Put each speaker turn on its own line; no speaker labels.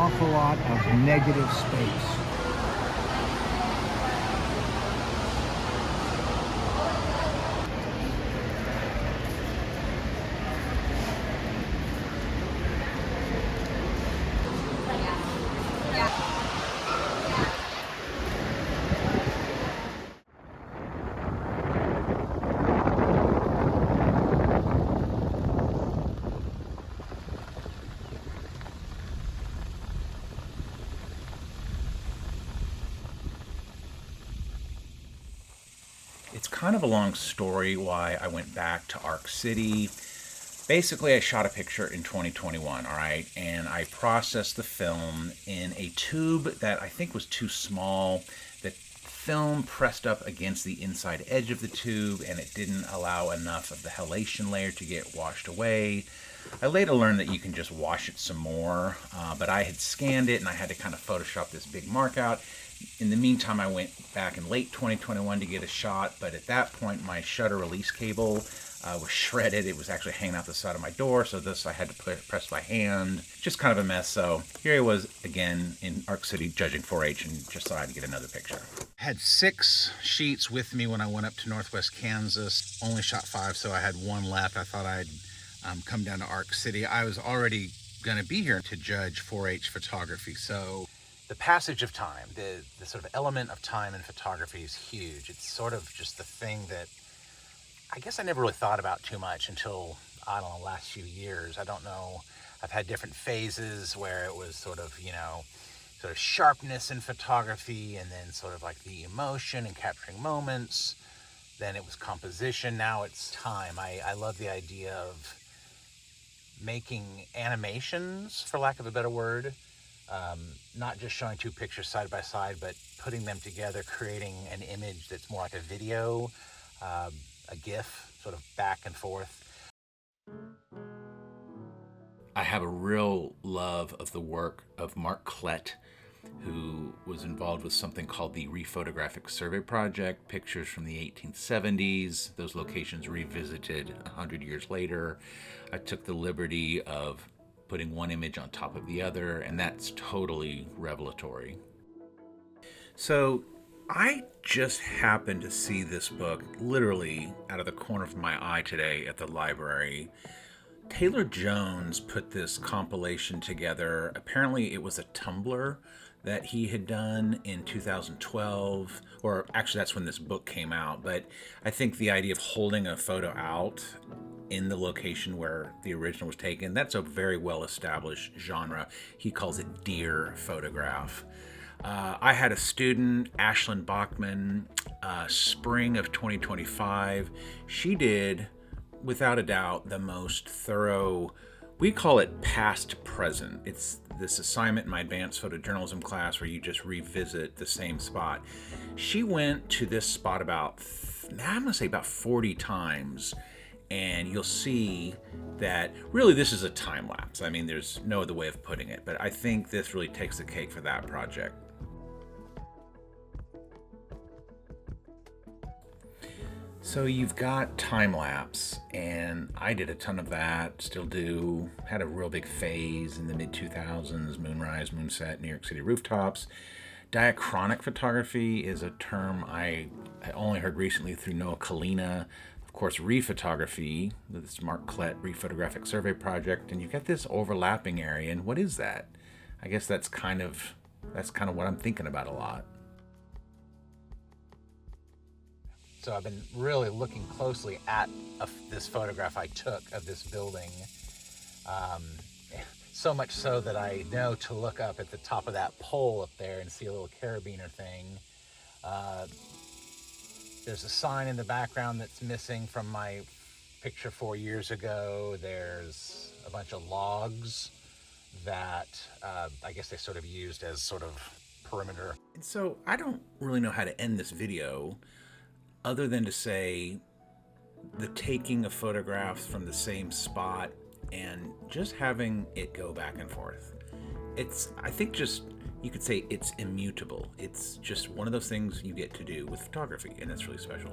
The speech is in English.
awful lot of negative space.
It's kind of a long story why I went back to Arc City. Basically, I shot a picture in 2021, all right, and I processed the film in a tube that I think was too small. The film pressed up against the inside edge of the tube, and it didn't allow enough of the halation layer to get washed away. I later learned that you can just wash it some more, but I had scanned it and I had to kind of Photoshop this big mark out. In the meantime, I went back in late 2021 to get a shot, but at that point, my shutter release cable was shredded. It was actually hanging out the side of my door, so this I had to press by hand. Just kind of a mess. So here I was again in Arc City judging 4-H and just thought I'd get another picture. Had 6 sheets with me when I went up to Northwest Kansas. Only shot 5, so I had 1 left. I thought I'd come down to Arc City. I was already going to be here to judge 4-H photography, so the passage of time, the sort of element of time in photography is huge. It's sort of just the thing that I guess I never really thought about too much until, I don't know, the last few years. I don't know. I've had different phases where it was sort of, sort of sharpness in photography, and then sort of like the emotion and capturing moments. Then it was composition. Now it's time. I love the idea of making animations, for lack of a better word. Not just showing 2 pictures side by side, but putting them together, creating an image that's more like a video, a GIF, sort of back and forth. I have a real love of the work of Mark Klett, who was involved with something called the Rephotographic Survey Project, pictures from the 1870s, those locations revisited 100 years later. I took the liberty of putting one image on top of the other, and that's totally revelatory. So I just happened to see this book literally out of the corner of my eye today at the library. Taylor Jones put this compilation together. Apparently it was a Tumblr that he had done in 2012, or actually that's when this book came out, but I think the idea of holding a photo out in the location where the original was taken, that's a very well-established genre. He calls it deer photograph. I had a student, Ashlyn Bachman, spring of 2025. She did, without a doubt, the most thorough, we call it past present. It's this assignment in my advanced photojournalism class where you just revisit the same spot. She went to this spot about 40 times, and you'll see that really this is a time lapse. I mean, there's no other way of putting it, but I think this really takes the cake for that project. So you've got time lapse, and I did a ton of that, still do. Had a real big phase in the mid-2000s, moonrise, moonset, New York City rooftops. Diachronic photography is a term I only heard recently through Noah Kalina. Of course, rephotography, this Mark Klett Rephotographic Survey Project, and you've got this overlapping area, and what is that? I guess that's kind of what I'm thinking about a lot. So I've been really looking closely at this photograph I took of this building. So much so that I know to look up at the top of that pole up there and see a little carabiner thing. There's a sign in the background that's missing from my picture 4 years ago. There's a bunch of logs that I guess they sort of used as sort of perimeter. And so I don't really know how to end this video other than to say the taking of photographs from the same spot and just having it go back and forth. I think just, you could say it's immutable. It's just one of those things you get to do with photography, and it's really special.